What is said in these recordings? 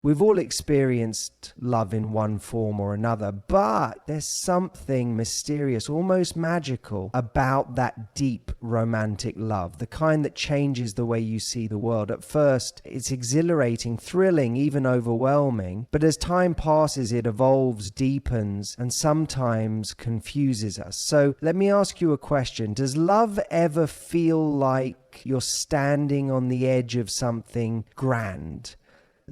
We've all experienced love in one form or another, but there's something mysterious, almost magical, about that deep romantic love, the kind that changes the way you see the world. At first, it's exhilarating, thrilling, even overwhelming, but as time passes, it evolves, deepens, and sometimes confuses us. So let me ask you a question. Does love ever feel like you're standing on the edge of something grand?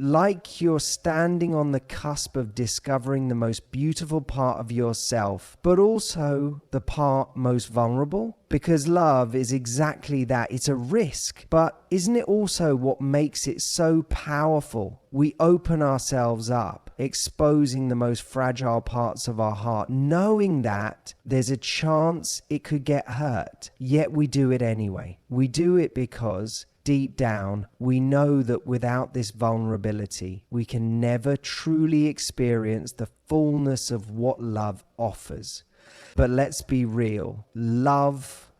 Like you're standing on the cusp of discovering the most beautiful part of yourself, but also the part most vulnerable? Because love is exactly that. It's a risk, but isn't it also what makes it so powerful? We open ourselves up, exposing the most fragile parts of our heart, knowing that there's a chance it could get hurt, yet we do it anyway. We do it because deep down, we know that without this vulnerability, we can never truly experience the fullness of what love offers. But let's be real, love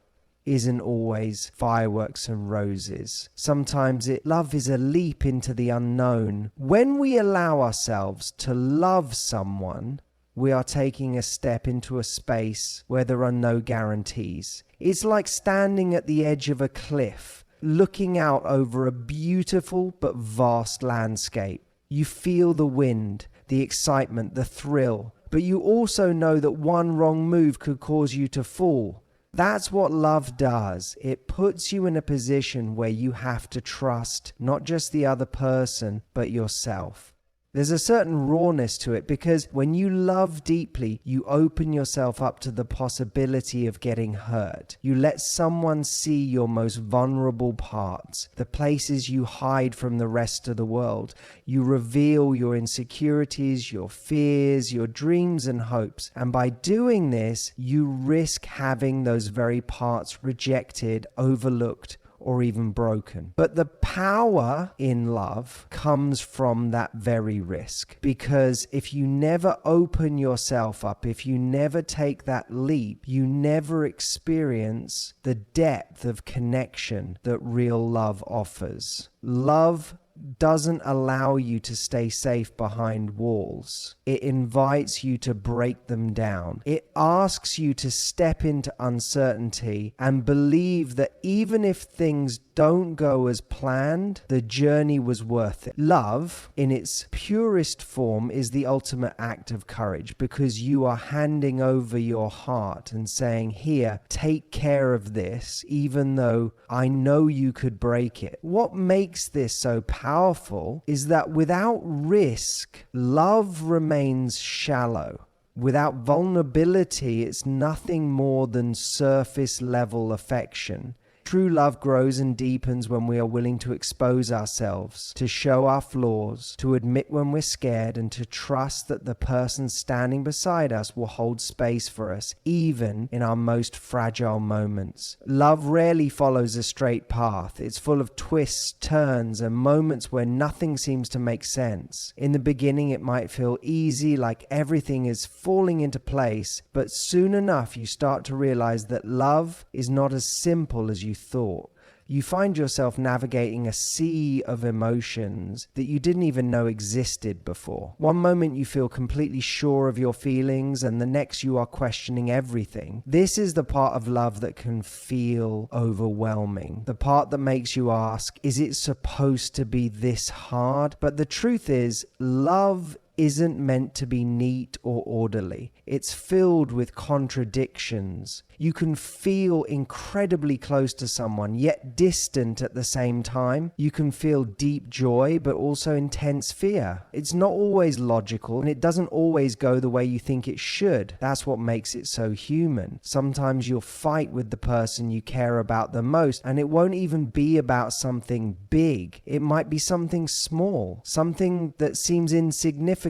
isn't always fireworks and roses. Sometimes love is a leap into the unknown. When we allow ourselves to love someone, we are taking a step into a space where there are no guarantees. It's like standing at the edge of a cliff, looking out over a beautiful but vast landscape. You feel the wind, the excitement, the thrill, but you also know that one wrong move could cause you to fall. That's what love does. It puts you in a position where you have to trust not just the other person, but yourself. There's a certain rawness to it because when you love deeply, you open yourself up to the possibility of getting hurt. You let someone see your most vulnerable parts, the places you hide from the rest of the world. You reveal your insecurities, your fears, your dreams and hopes. And by doing this, you risk having those very parts rejected, overlooked, or even broken. But the power in love comes from that very risk. Because if you never open yourself up, if you never take that leap, you never experience the depth of connection that real love offers. Love doesn't allow you to stay safe behind walls. It invites you to break them down. It asks you to step into uncertainty and believe that even if things don't go as planned, the journey was worth it. Love, in its purest form, is the ultimate act of courage because you are handing over your heart and saying, here, take care of this, even though I know you could break it. What makes this so powerful is that without risk, love remains shallow. Without vulnerability, it's nothing more than surface level affection. True love grows and deepens when we are willing to expose ourselves, to show our flaws, to admit when we're scared, and to trust that the person standing beside us will hold space for us, even in our most fragile moments. Love rarely follows a straight path. It's full of twists, turns, and moments where nothing seems to make sense. In the beginning, it might feel easy, like everything is falling into place, but soon enough, you start to realize that love is not as simple as you thought. You find yourself navigating a sea of emotions that you didn't even know existed before. One moment you feel completely sure of your feelings, and the next you are questioning everything. This is the part of love that can feel overwhelming. The part that makes you ask, is it supposed to be this hard? But the truth is, love isn't meant to be neat or orderly. It's filled with contradictions. You can feel incredibly close to someone, yet distant at the same time. You can feel deep joy, but also intense fear. It's not always logical, and it doesn't always go the way you think it should. That's what makes it so human. Sometimes you'll fight with the person you care about the most, and it won't even be about something big. It might be something small, something that seems insignificant,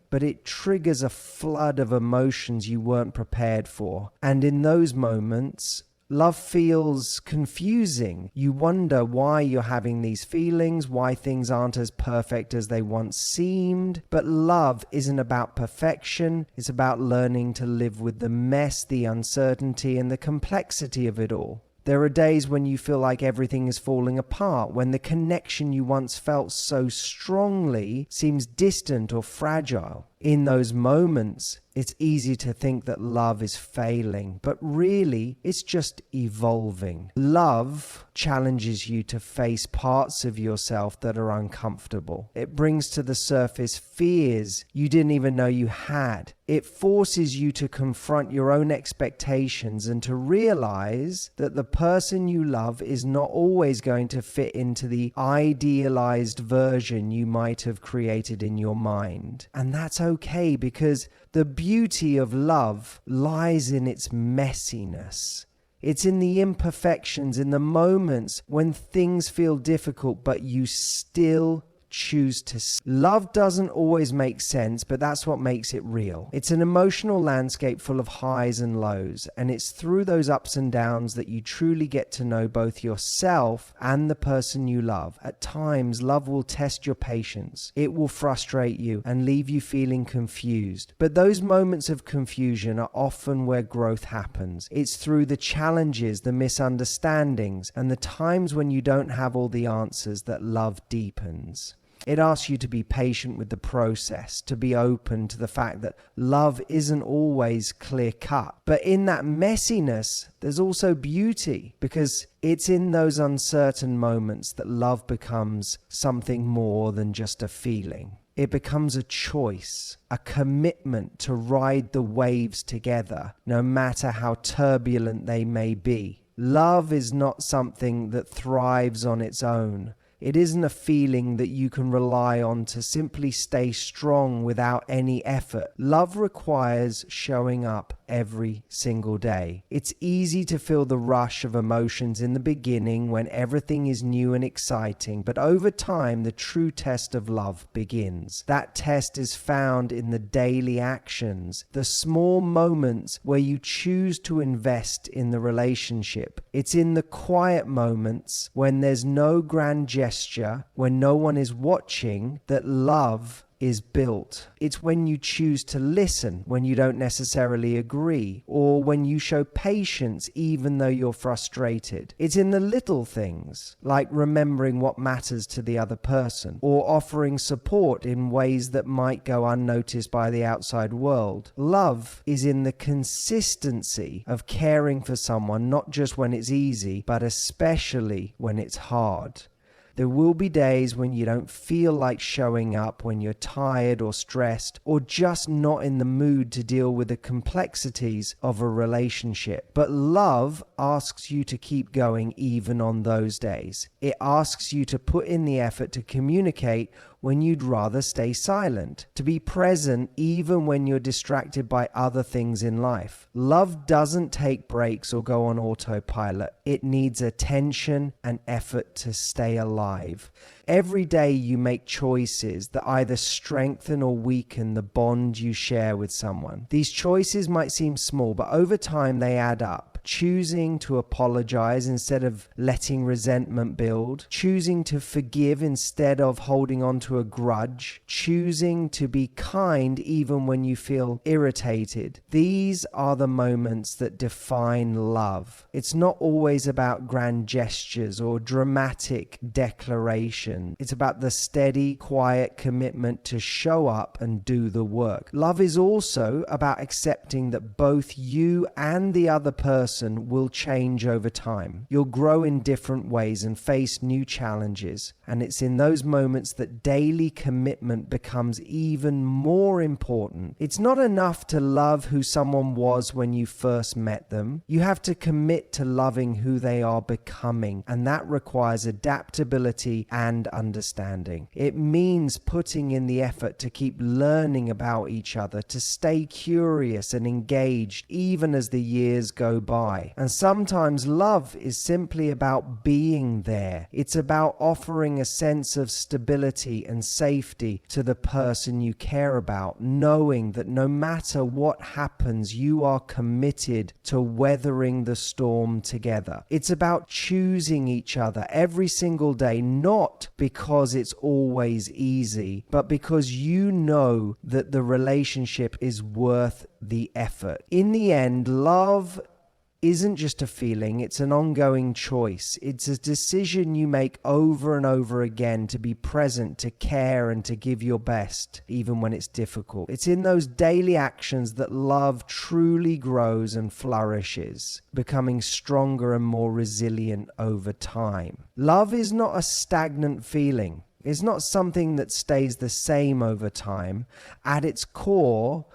but it triggers a flood of emotions you weren't prepared for. And in those moments, love feels confusing. You wonder why you're having these feelings, why things aren't as perfect as they once seemed. But love isn't about perfection. It's about learning to live with the mess, the uncertainty, and the complexity of it all. There are days when you feel like everything is falling apart, when the connection you once felt so strongly seems distant or fragile. In those moments, it's easy to think that love is failing, but really, it's just evolving. Love challenges you to face parts of yourself that are uncomfortable. It brings to the surface fears you didn't even know you had. It forces you to confront your own expectations and to realize that the person you love is not always going to fit into the idealized version you might have created in your mind. And that's okay, because the beauty of love lies in its messiness. It's in the imperfections, in the moments when things feel difficult, but you still choose to. Love doesn't always make sense, but that's what makes it real. It's an emotional landscape full of highs and lows, and it's through those ups and downs that you truly get to know both yourself and the person you love. At times, love will test your patience. It will frustrate you and leave you feeling confused. But those moments of confusion are often where growth happens. It's through the challenges, the misunderstandings, and the times when you don't have all the answers that love deepens. It asks you to be patient with the process, to be open to the fact that love isn't always clear cut. But in that messiness, there's also beauty, because it's in those uncertain moments that love becomes something more than just a feeling. It becomes a choice, a commitment to ride the waves together, no matter how turbulent they may be. Love is not something that thrives on its own. It isn't a feeling that you can rely on to simply stay strong without any effort. Love requires showing up every single day. It's easy to feel the rush of emotions in the beginning when everything is new and exciting, but over time, the true test of love begins. That test is found in the daily actions, the small moments where you choose to invest in the relationship. It's in the quiet moments when there's no grand gesture, when no one is watching, that love is built. It's when you choose to listen when you don't necessarily agree, or when you show patience even though you're frustrated. It's in the little things, like remembering what matters to the other person, or offering support in ways that might go unnoticed by the outside world. Love is in the consistency of caring for someone, not just when it's easy, but especially when it's hard. There will be days when you don't feel like showing up, when you're tired or stressed, or just not in the mood to deal with the complexities of a relationship. But love asks you to keep going even on those days. It asks you to put in the effort to communicate when you'd rather stay silent, to be present even when you're distracted by other things in life. Love doesn't take breaks or go on autopilot. It needs attention and effort to stay alive. Every day you make choices that either strengthen or weaken the bond you share with someone. These choices might seem small, but over time they add up. Choosing to apologize instead of letting resentment build, choosing to forgive instead of holding on to a grudge, choosing to be kind even when you feel irritated. These are the moments that define love. It's not always about grand gestures or dramatic declaration. It's about the steady, quiet commitment to show up and do the work. Love is also about accepting that both you and the other person will change over time. You'll grow in different ways and face new challenges. And it's in those moments that daily commitment becomes even more important. It's not enough to love who someone was when you first met them. You have to commit to loving who they are becoming. And that requires adaptability and understanding. It means putting in the effort to keep learning about each other, to stay curious and engaged even as the years go by. And sometimes love is simply about being there. It's about offering a sense of stability and safety to the person you care about, knowing that no matter what happens, you are committed to weathering the storm together. It's about choosing each other every single day, not because it's always easy, but because you know that the relationship is worth the effort. In the end, love isn't just a feeling, it's an ongoing choice. It's a decision you make over and over again to be present, to care, and to give your best, even when it's difficult. It's in those daily actions that love truly grows and flourishes, becoming stronger and more resilient over time. Love is not a stagnant feeling. It's not something that stays the same over time. At its core,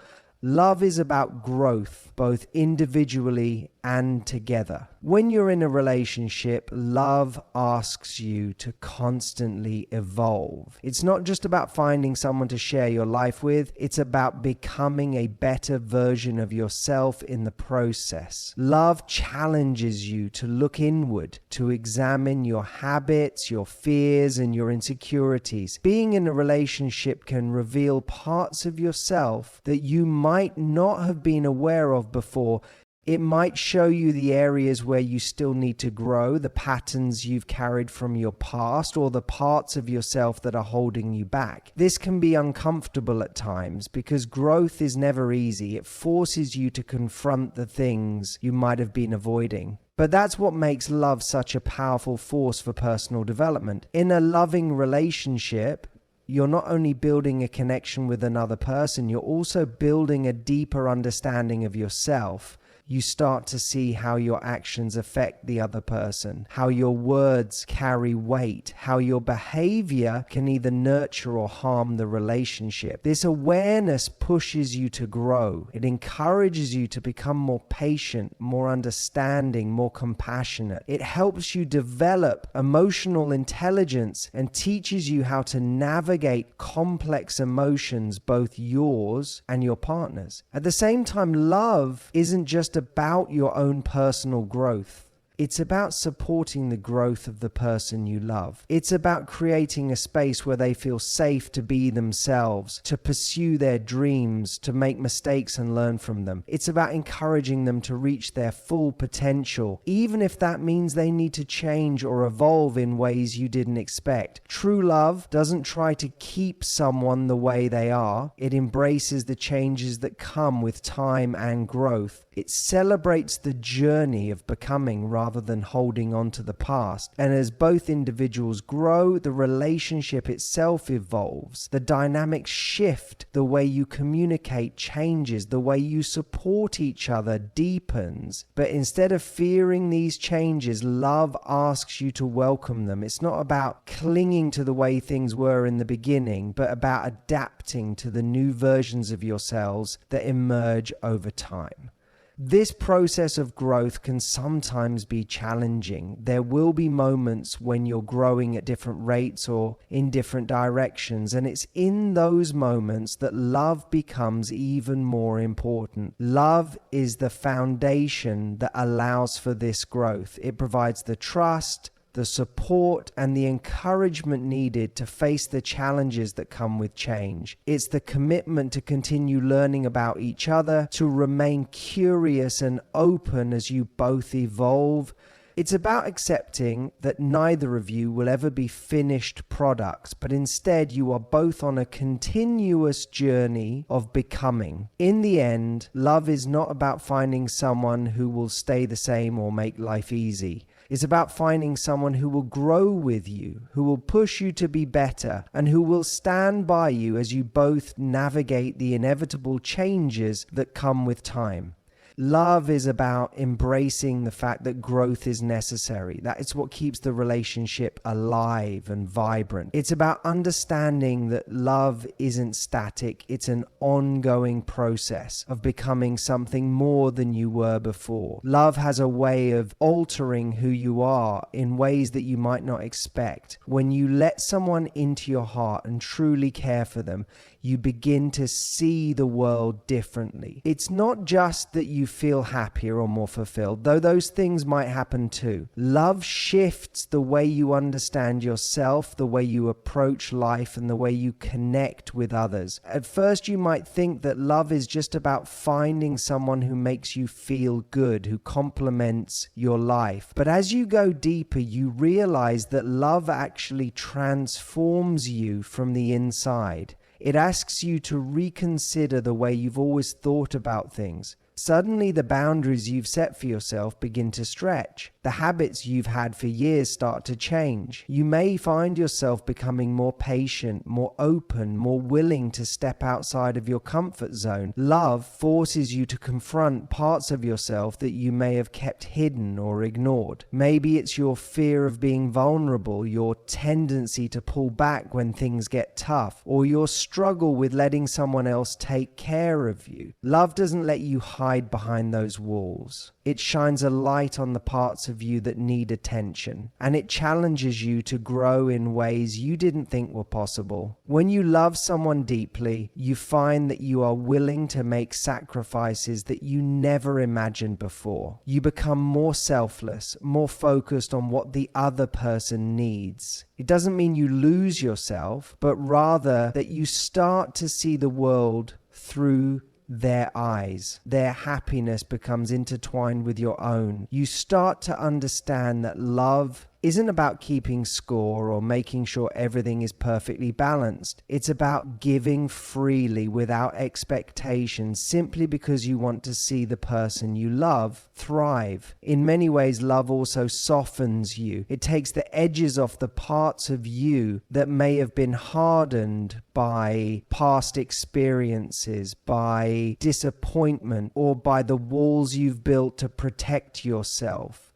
love is about growth, both individually and together. When you're in a relationship, love asks you to constantly evolve. It's not just about finding someone to share your life with, it's about becoming a better version of yourself in the process. Love challenges you to look inward, to examine your habits, your fears, and your insecurities. Being in a relationship can reveal parts of yourself that you might not have been aware of before. It might show you the areas where you still need to grow, the patterns you've carried from your past, or the parts of yourself that are holding you back. This can be uncomfortable at times because growth is never easy. It forces you to confront the things you might have been avoiding. But that's what makes love such a powerful force for personal development. In a loving relationship, you're not only building a connection with another person, you're also building a deeper understanding of yourself. You start to see how your actions affect the other person, how your words carry weight, how your behavior can either nurture or harm the relationship. This awareness pushes you to grow. It encourages you to become more patient, more understanding, more compassionate. It helps you develop emotional intelligence and teaches you how to navigate complex emotions, both yours and your partner's. At the same time, love isn't just about your own personal growth. It's about supporting the growth of the person you love. It's about creating a space where they feel safe to be themselves, to pursue their dreams, to make mistakes and learn from them. It's about encouraging them to reach their full potential, even if that means they need to change or evolve in ways you didn't expect. True love doesn't try to keep someone the way they are. It embraces the changes that come with time and growth. It celebrates the journey of becoming rather than holding on to the past. And as both individuals grow, the relationship itself evolves. The dynamics shift, the way you communicate changes, the way you support each other deepens. But instead of fearing these changes, love asks you to welcome them. It's not about clinging to the way things were in the beginning, but about adapting to the new versions of yourselves that emerge over time. This process of growth can sometimes be challenging. There will be moments when you're growing at different rates or in different directions, and it's in those moments that love becomes even more important. Love is the foundation that allows for this growth. It provides the trust, the support, and the encouragement needed to face the challenges that come with change. It's the commitment to continue learning about each other, to remain curious and open as you both evolve. It's about accepting that neither of you will ever be finished products, but instead you are both on a continuous journey of becoming. In the end, love is not about finding someone who will stay the same or make life easy. It's about finding someone who will grow with you, who will push you to be better, and who will stand by you as you both navigate the inevitable changes that come with time. Love is about embracing the fact that growth is necessary. That is what keeps the relationship alive and vibrant. It's about understanding that love isn't static. It's an ongoing process of becoming something more than you were before. Love has a way of altering who you are in ways that you might not expect. When you let someone into your heart and truly care for them, you begin to see the world differently. It's not just that you feel happier or more fulfilled, though those things might happen too. Love shifts the way you understand yourself, the way you approach life, and the way you connect with others. At first, you might think that love is just about finding someone who makes you feel good, who complements your life. But as you go deeper, you realize that love actually transforms you from the inside. It asks you to reconsider the way you've always thought about things, Suddenly the boundaries you've set for yourself begin to stretch. The habits you've had for years start to change. You may find yourself becoming more patient, more open, more willing to step outside of your comfort zone. Love forces you to confront parts of yourself that you may have kept hidden or ignored. Maybe it's your fear of being vulnerable, your tendency to pull back when things get tough, or your struggle with letting someone else take care of you. Love doesn't let you hide behind those walls. It shines a light on the parts of you that need attention, and it challenges you to grow in ways you didn't think were possible. When you love someone deeply, you find that you are willing to make sacrifices that you never imagined before. You become more selfless, more focused on what the other person needs. It doesn't mean you lose yourself, but rather that you start to see the world through their eyes. Their happiness becomes intertwined with your own. You start to understand that love isn't about keeping score or making sure everything is perfectly balanced. It's about giving freely without expectations, simply because you want to see the person you love thrive. In many ways, love also softens you. It takes the edges off the parts of you that may have been hardened by past experiences, by disappointment, or by the walls you've built to protect yourself.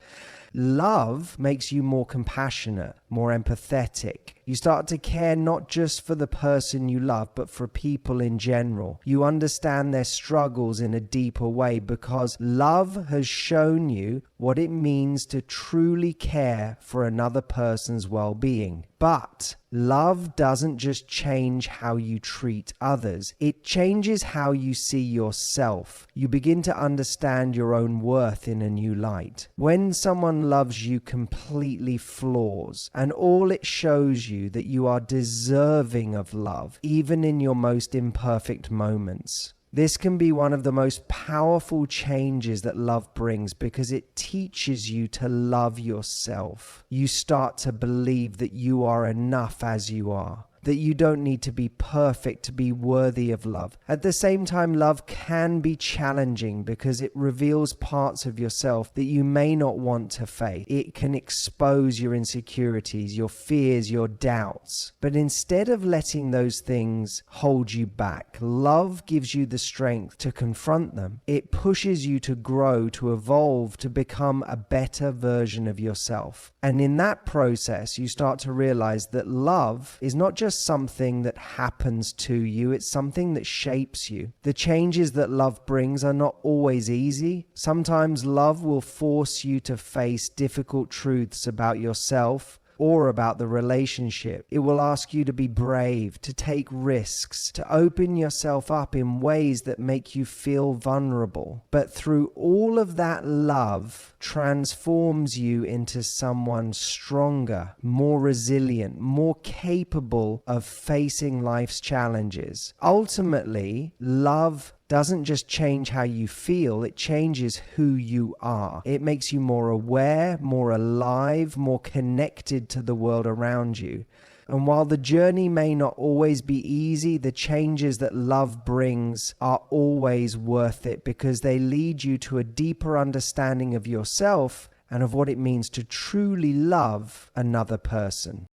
Love makes you more compassionate, more empathetic. You start to care not just for the person you love, but for people in general. You understand their struggles in a deeper way because love has shown you what it means to truly care for another person's well-being. But love doesn't just change how you treat others. It changes how you see yourself. You begin to understand your own worth in a new light. When someone loves you completely flaws, and all it shows you that you are deserving of love, even in your most imperfect moments. This can be one of the most powerful changes that love brings because it teaches you to love yourself. You start to believe that you are enough as you are, that you don't need to be perfect to be worthy of love. At the same time, love can be challenging because it reveals parts of yourself that you may not want to face. It can expose your insecurities, your fears, your doubts. But instead of letting those things hold you back, love gives you the strength to confront them. It pushes you to grow, to evolve, to become a better version of yourself. And in that process, you start to realize that love is not just something that happens to you, it's something that shapes you. The changes that love brings are not always easy. Sometimes love will force you to face difficult truths about yourself or about the relationship. It will ask you to be brave, to take risks, to open yourself up in ways that make you feel vulnerable. But through all of that, love transforms you into someone stronger, more resilient, more capable of facing life's challenges. Ultimately, love doesn't just change how you feel, it changes who you are. It makes you more aware, more alive, more connected to the world around you. And while the journey may not always be easy, the changes that love brings are always worth it because they lead you to a deeper understanding of yourself and of what it means to truly love another person.